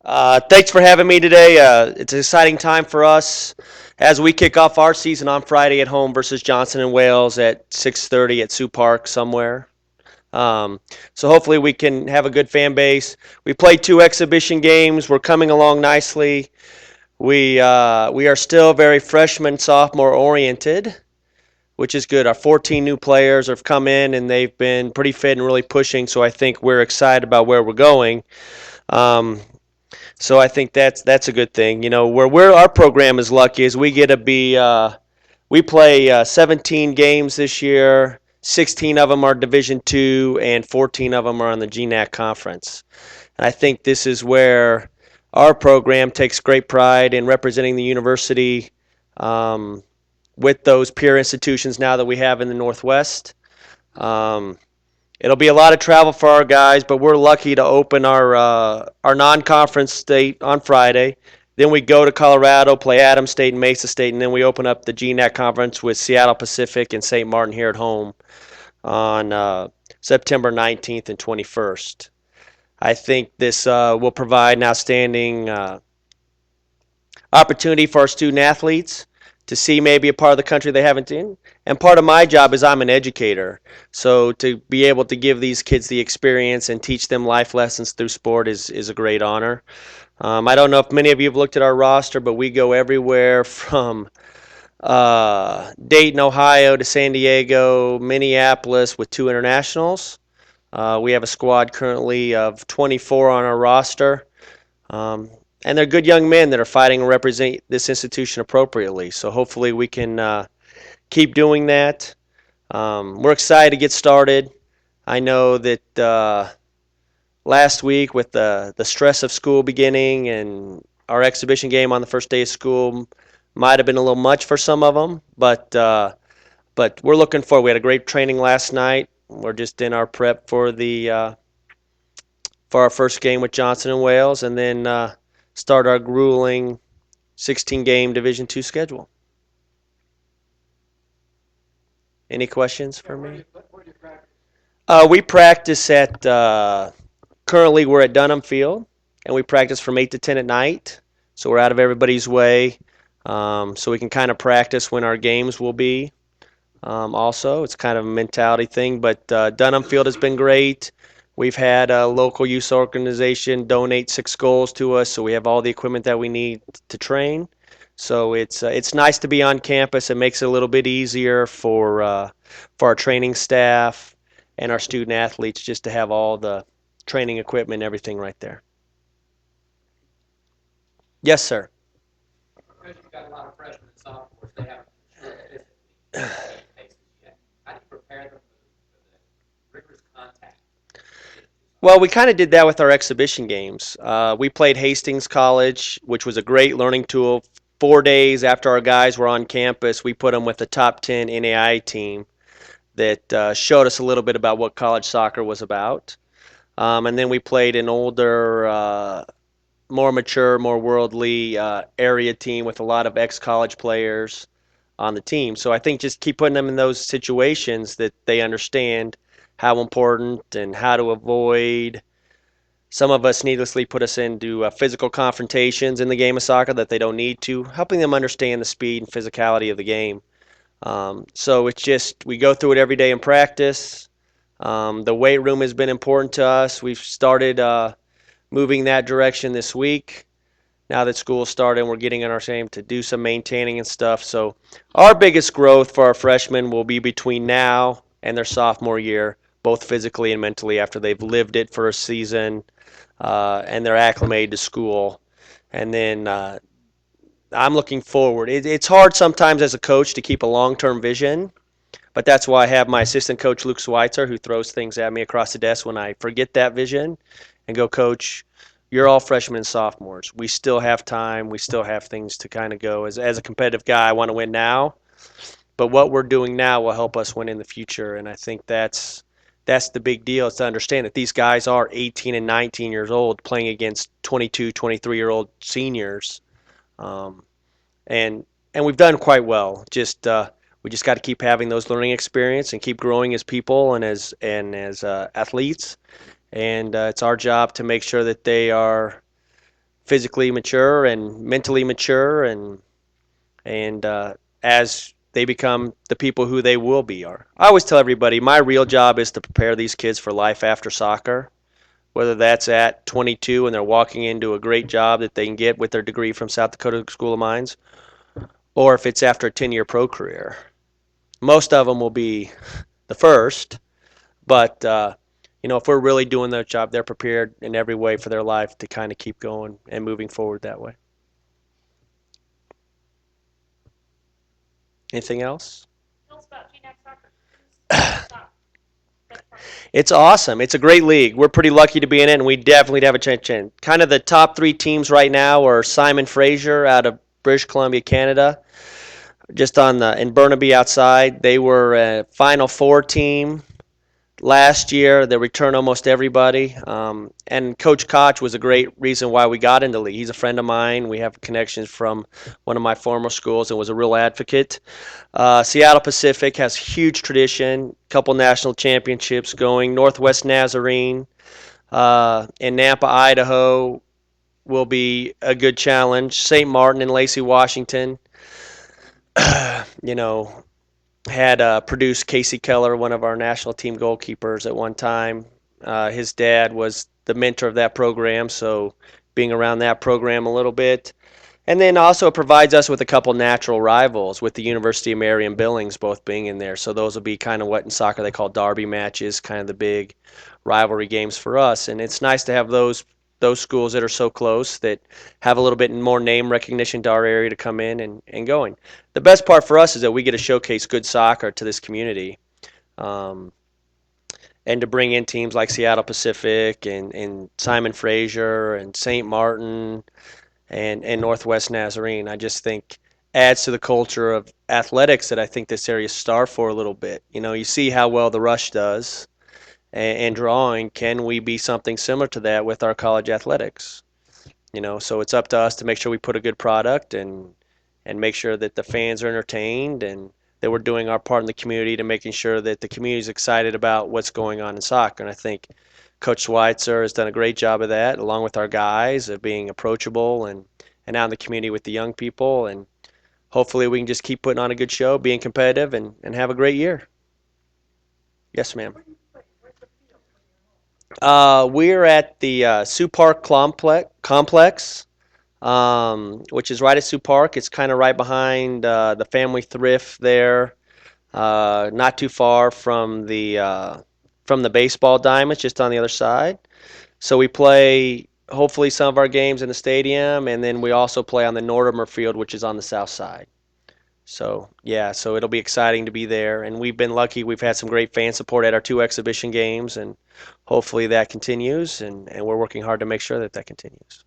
Thanks for having me today. It's an exciting time for us as we kick off our season on Friday at home versus Johnson and Wales at 6:30 at Sioux Park somewhere. Um, so hopefully we can have a good fan base. We played two exhibition games. We're coming along nicely. We are still very freshman sophomore oriented, which is good. Our 14 new players have come in and they've been pretty fit and really pushing. So I think we're excited about where we're going. Um, So I think that's a good thing. You know, where our program is lucky is we get to be we play 17 games this year. 16 of them are Division II, and 14 of them are on the GNAC conference. And I think this is where our program takes great pride in representing the university um, with those peer institutions now that we have in the Northwest. Um, It'll be a lot of travel for our guys, but we're lucky to open our non-conference state on Friday. Then we go to Colorado, play Adams State and Mesa State, and then we open up the GNAC conference with Seattle Pacific and St. Martin here at home on September 19th and 21st. I think this will provide an outstanding opportunity for our student athletes to see maybe a part of the country they haven't seen. And part of my job is I'm an educator. So to be able to give these kids the experience and teach them life lessons through sport is a great honor. I don't know if many of you have looked at our roster, but we go everywhere from Dayton, Ohio to San Diego, Minneapolis with two internationals. We have a squad currently of 24 on our roster. Um, and they're good young men that are fighting and represent this institution appropriately. So hopefully we can keep doing that. We're excited to get started. I know that last week with the stress of school beginning and our exhibition game on the first day of school might have been a little much for some of them, but we're looking forward. We had a great training last night. We're just in our prep for our first game with Johnson and Wales, and then start our grueling 16-game Division II schedule. Any questions for me? We practice at currently we're at Dunham Field, and we practice from 8 to 10 at night. So we're out of everybody's way, so we can kind of practice when our games will be. Also, it's kind of a mentality thing, but Dunham Field has been great. We've had a local youth organization donate 6 goals to us, so we have all the equipment that we need to train. So it's nice to be on campus. It makes it a little bit easier for our training staff and our student athletes just to have all the training equipment and everything right there. Yes, sir. Because you've got a lot of freshmen and sophomores, they haven't paces yet. How do you prepare them for the rigorous contact? Well, we kind of did that with our exhibition games. We played Hastings College, which was a great learning tool. 4 days after our guys were on campus, we put them with the top 10 NAIA team that showed us a little bit about what college soccer was about. And then we played an older, more mature, more worldly area team with a lot of ex-college players on the team. So I think just keep putting them in those situations that they understand how important and how to avoid. Some of us needlessly put us into physical confrontations in the game of soccer that they don't need to, helping them understand the speed and physicality of the game. So it's just we go through it every day in practice. The weight room has been important to us. We've started moving that direction this week. Now that school started, we're getting in our same to do some maintaining and stuff. So our biggest growth for our freshmen will be between now and their sophomore year, both physically and mentally after they've lived it for a season and they're acclimated to school. And then I'm looking forward. It's hard sometimes as a coach to keep a long-term vision, but that's why I have my assistant coach, Luke Schweitzer, who throws things at me across the desk when I forget that vision and go, Coach, you're all freshmen and sophomores. We still have time. We still have things to kind of go. As a competitive guy, I want to win now, but what we're doing now will help us win in the future, and I think that's the big deal, is to understand that these guys are 18 and 19 years old playing against 22, 23-year-old seniors. Um, and we've done quite well. Just we just got to keep having those learning experience and keep growing as people and as athletes. And it's our job to make sure that they are physically mature and mentally mature, and as they become the people who they will be. Are I always tell everybody my real job is to prepare these kids for life after soccer, whether that's at 22 and they're walking into a great job that they can get with their degree from South Dakota School of Mines, or if it's after a 10-year pro career. Most of them will be the first, but if we're really doing their job, they're prepared in every way for their life to kind of keep going and moving forward that way. Anything else? It's awesome. It's a great league. We're pretty lucky to be in it, and we definitely have a chance. Kind of the top three teams right now are Simon Fraser out of British Columbia, Canada, just on the in Burnaby outside. They were a Final Four team last year. They returned almost everybody. And Coach Koch was a great reason why we got into the league. He's a friend of mine. We have connections from one of my former schools and was a real advocate. Seattle Pacific has huge tradition, couple national championships going. Northwest Nazarene in Nampa, Idaho will be a good challenge. St. Martin and Lacey, Washington, you know, had produced Casey Keller, one of our national team goalkeepers at one time. His dad was the mentor of that program, so being around that program a little bit. And then also it provides us with a couple natural rivals with the University of Mary and Billings both being in there. So those will be kind of what in soccer they call derby matches, kind of the big rivalry games for us. And it's nice to have those schools that are so close that have a little bit more name recognition to our area to come in and going. The best part for us is that we get to showcase good soccer to this community. Um, and to bring in teams like Seattle Pacific and Simon Fraser and St. Martin and Northwest Nazarene. I just think adds to the culture of athletics that I think this area is starved for a little bit. You see how well the Rush does and drawing. Can we be something similar to that with our college athletics? So it's up to us to make sure we put a good product and make sure that the fans are entertained and that we're doing our part in the community to making sure that the community is excited about what's going on in soccer. And I think Coach Schweitzer has done a great job of that, along with our guys, of being approachable and out in the community with the young people. And hopefully we can just keep putting on a good show, being competitive, and have a great year. Yes, ma'am. We're at the Sioux Park complex, which is right at Sioux Park. It's kind of right behind the Family Thrift there, not too far from the baseball diamonds, just on the other side. So we play hopefully some of our games in the stadium, and then we also play on the Nortimer Field, which is on the south side. So yeah, so it'll be exciting to be there, and we've been lucky. We've had some great fan support at our two exhibition games, and hopefully that continues. And we're working hard to make sure that that continues.